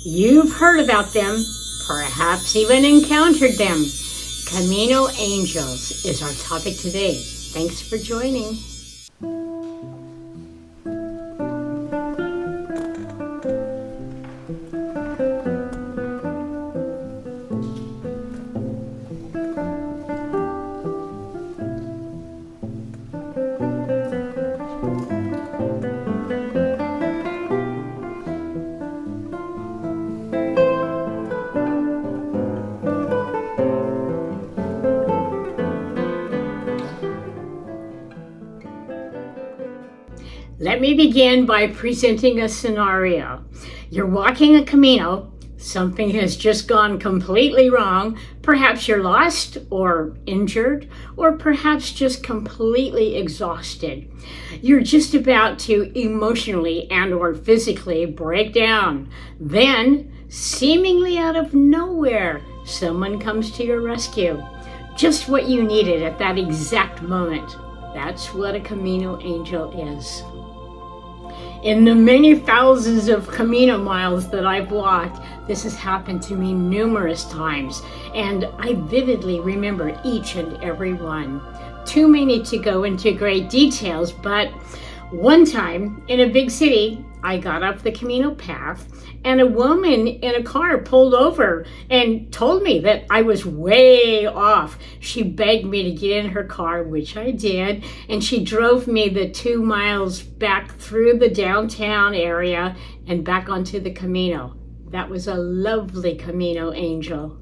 You've heard about them, perhaps even encountered them. Camino Angels is our topic today. Thanks for joining. Let me begin by presenting a scenario. You're walking a Camino, something has just gone completely wrong, perhaps you're lost or injured, or perhaps just completely exhausted. You're just about to emotionally and or physically break down. Then, seemingly out of nowhere, someone comes to your rescue. Just what you needed at that exact moment. That's what a Camino Angel is. In the many thousands of Camino miles that I've walked, this has happened to me numerous times, and I vividly remember each and every one. Too many to go into great details, but one time in a big city, I got off the Camino path, and a woman in a car pulled over and told me that I was way off. She begged me to get in her car, which I did, and she drove me the 2 miles back through the downtown area and back onto the Camino. That was a lovely Camino Angel.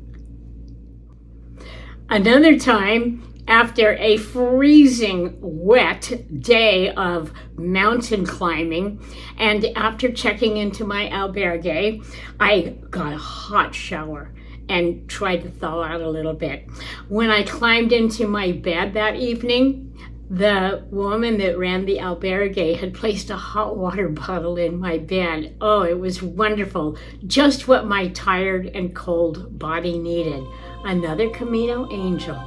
Another time, after a freezing wet day of mountain climbing, and after checking into my albergue, I got a hot shower and tried to thaw out a little bit. When I climbed into my bed that evening, the woman that ran the albergue had placed a hot water bottle in my bed. Oh, it was wonderful. Just what my tired and cold body needed. Another Camino Angel.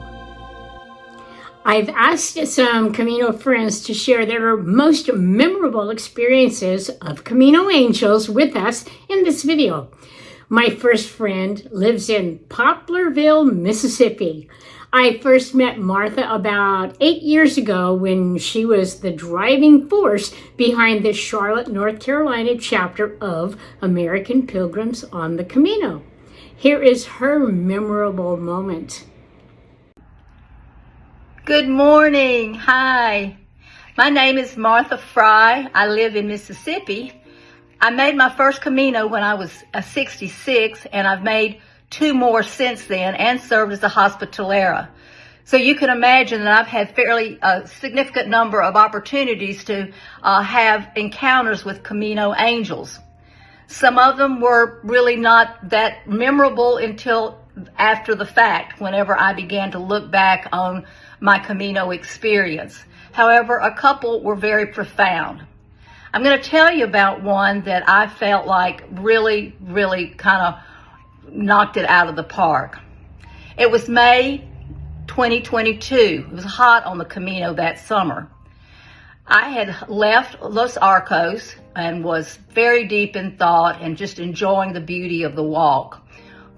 I've asked some Camino friends to share their most memorable experiences of Camino Angels with us in this video. My first friend lives in Poplarville, Mississippi. I first met Martha about 8 years ago when she was the driving force behind the Charlotte, North Carolina chapter of American Pilgrims on the Camino. Here is her memorable moment. Good morning. Hi. My name is Martha Fry. I live in Mississippi. I made my first Camino when I was 66, and I've made 2 more since then and served as a hospitalera. So you can imagine that I've had fairly significant number of opportunities to have encounters with Camino Angels. Some of them were really not that memorable until after the fact, whenever I began to look back on my Camino experience. However, a couple were very profound. I'm going to tell you about one that I felt like really kind of knocked it out of the park. It was May 2022. It was hot on the Camino that summer. I had left Los Arcos and was very deep in thought and just enjoying the beauty of the walk,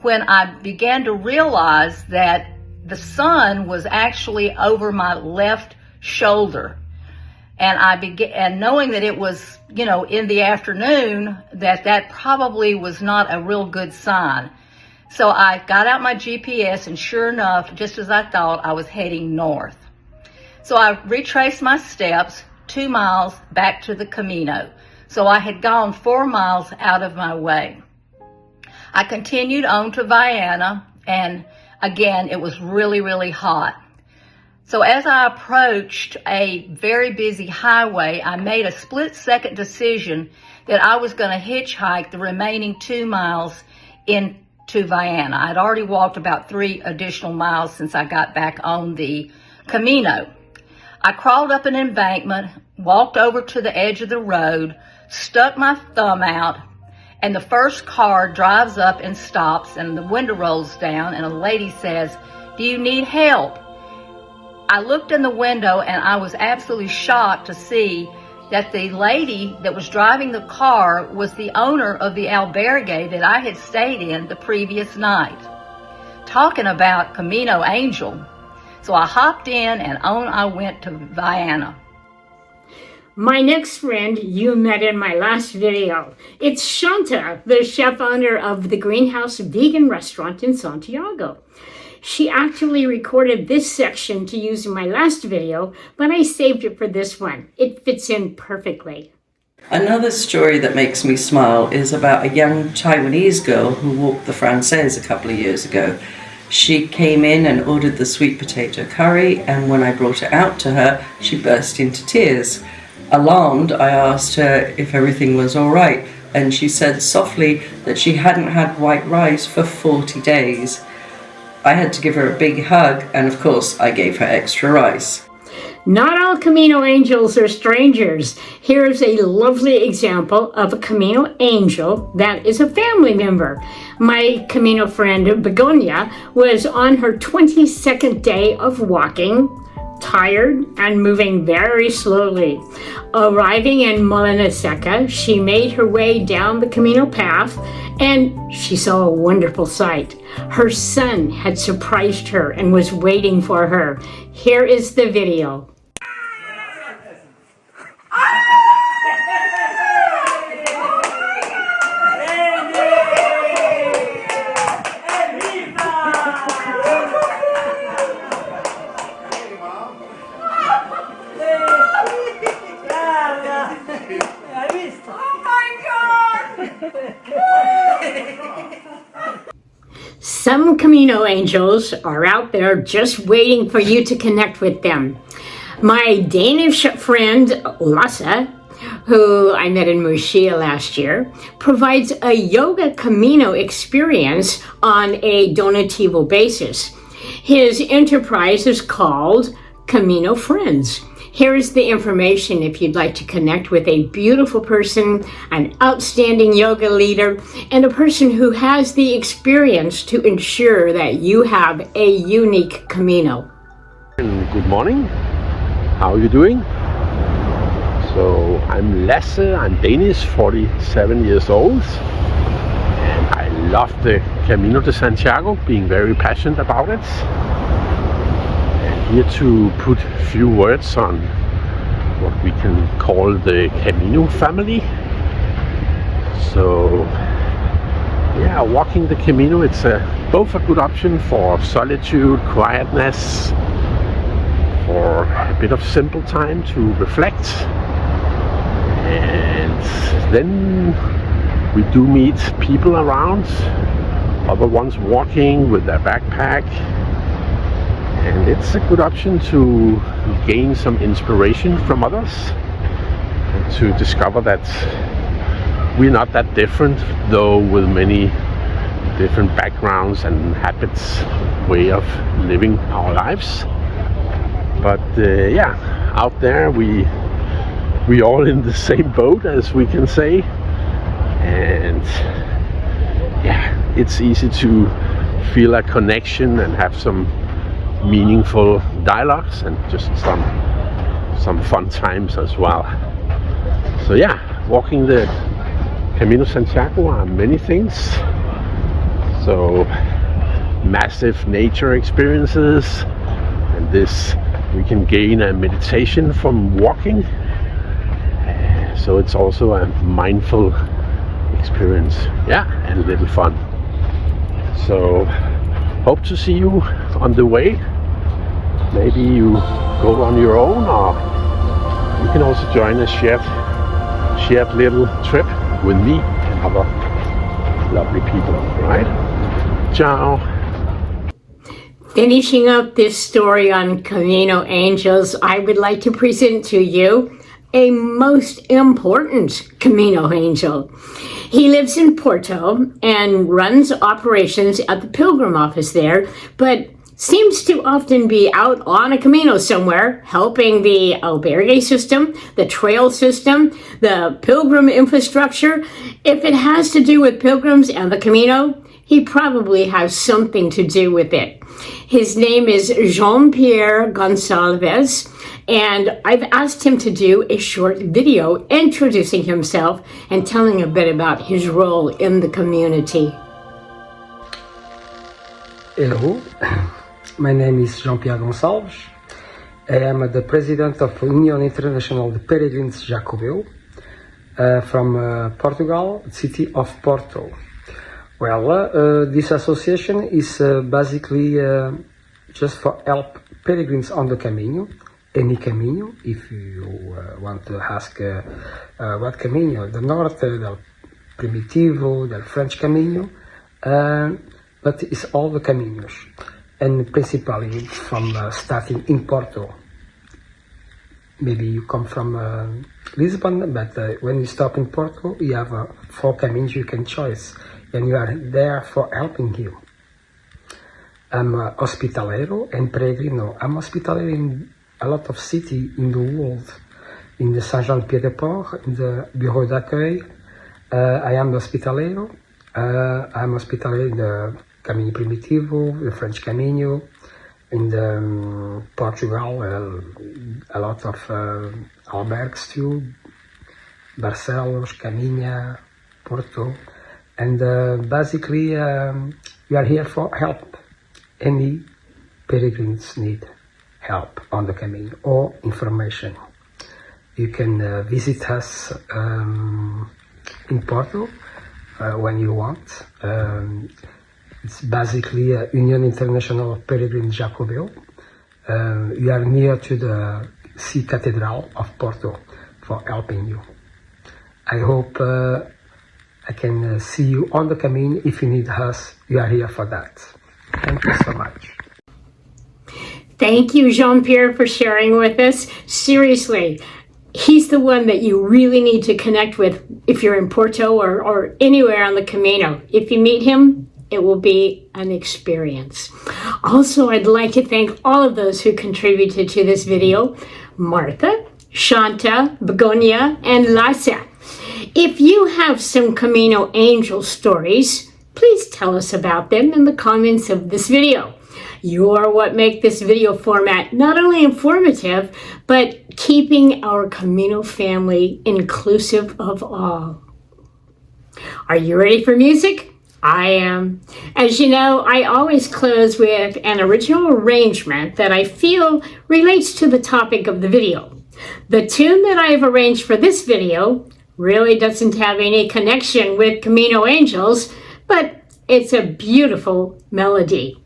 when I began to realize that the sun was actually over my left shoulder. And knowing that it was, in the afternoon, that probably was not a real good sign. So I got out my GPS, and sure enough, just as I thought, I was heading north. So I retraced my steps 2 miles back to the Camino. So I had gone 4 miles out of my way. I continued on to Vienna, and again, it was really hot. So as I approached a very busy highway, I made a split-second decision that I was going to hitchhike the remaining 2 miles into Vienna. I'd already walked about 3 additional miles since I got back on the Camino. I crawled up an embankment, walked over to the edge of the road, stuck my thumb out, and the first car drives up and stops, and the window rolls down, and a lady says, "Do you need help?" I looked in the window, and I was absolutely shocked to see that the lady that was driving the car was the owner of the albergue that I had stayed in the previous night. Talking about Camino Angel. So I hopped in and on I went to Vienna. My next friend you met in my last video. It's Shanta, the chef owner of the Greenhouse Vegan Restaurant in Santiago. She actually recorded this section to use in my last video, but I saved it for this one. It fits in perfectly. Another story that makes me smile is about a young Taiwanese girl who walked the Française a couple of years ago. She came in and ordered the sweet potato curry, and when I brought it out to her, she burst into tears. Alarmed, I asked her if everything was all right, and she said softly that she hadn't had white rice for 40 days. I had to give her a big hug, and of course, I gave her extra rice. Not all Camino Angels are strangers. Here's a lovely example of a Camino Angel that is a family member. My Camino friend Begonia was on her 22nd day of walking, tired and moving very slowly. Arriving in Molina Seca, she made her way down the Camino path and she saw a wonderful sight. Her son had surprised her and was waiting for her. Here is the video. Some Camino Angels are out there just waiting for you to connect with them. My Danish friend Lasse, who I met in Murcia last year, provides a yoga Camino experience on a donativo basis. His enterprise is called Camino Friends. Here is the information if you'd like to connect with a beautiful person, an outstanding yoga leader, and a person who has the experience to ensure that you have a unique Camino. Good morning. How are you doing? So I'm Lasse, I'm Danish, 47 years old, and I love the Camino de Santiago, being very passionate about it. Here to put a few words on what we can call the Camino family. So yeah, walking the Camino, it's both a good option for solitude, quietness, for a bit of simple time to reflect. And then we do meet people around, other ones walking with their backpack. And it's a good option to gain some inspiration from others and to discover that we're not that different, though with many different backgrounds and habits, way of living our lives. But yeah, out there we all in the same boat, as we can say, and yeah, it's easy to feel a connection and have some meaningful dialogues and just some fun times as well. So yeah, walking the Camino Santiago are many things. So massive nature experiences, and this we can gain a meditation from walking. So it's also a mindful experience, yeah, and a little fun. So hope to see you on the way. Maybe you go on your own, or you can also join a shared little trip with me and other lovely people, right? Ciao. Finishing up this story on Camino Angels, I would like to present to you a most important Camino Angel. He lives in Porto and runs operations at the Pilgrim office there, but seems to often be out on a Camino somewhere, helping the albergue system, the trail system, the Pilgrim infrastructure. If it has to do with pilgrims and the Camino, he probably has something to do with it. His name is Jean-Pierre Gonçalves, and I've asked him to do a short video introducing himself and telling a bit about his role in the community. Hello, my name is Jean-Pierre Gonçalves. I am the president of Union International de Peregrins Jacobeu from Portugal, city of Porto. Well, this association is basically just for help peregrins on the Camino, any Camino. If you want to ask what Camino, the Norte, del Primitivo, del French Camino, but it's all the Caminos, and principally from starting in Porto. Maybe you come from Lisbon, but when you stop in Porto, you have 4 Caminos you can choose, and you are there for helping you. I'm hospitalero and peregrino. I'm hospitalero in a lot of cities in the world, in the Saint-Jean-Pied-de-Port, in the Bureau d'accueil. I am hospitalero. I'm hospitalero in the Camino Primitivo, the French Camino, in the Portugal, a lot of albergues too, Barcelos, Caminha, Porto, and basically we are here for help. Any peregrins need help on the Camino or information. You can visit us in Porto when you want. It's basically Union International of Peregrins Jacobeu. We are near to the Sea Cathedral of Porto for helping you. I hope I can see you on the Camino. If you need us, we are here for that. Thank you so much. Thank you, Jean-Pierre, for sharing with us. Seriously, he's the one that you really need to connect with if you're in Porto or anywhere on the Camino. If you meet him, it will be an experience. Also, I'd like to thank all of those who contributed to this video: Martha, Shanta, Begonia, and Lasa. If you have some Camino Angel stories, please tell us about them in the comments of this video. You're what make this video format not only informative, but keeping our Camino family inclusive of all. Are you ready for music? I am. As you know, I always close with an original arrangement that I feel relates to the topic of the video. The tune that I've arranged for this video really doesn't have any connection with Camino Angels, but it's a beautiful melody.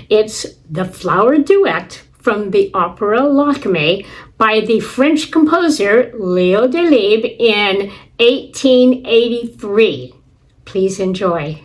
It's the Flower Duet from the opera Lakme by the French composer Leo Delibes in 1883. Please enjoy.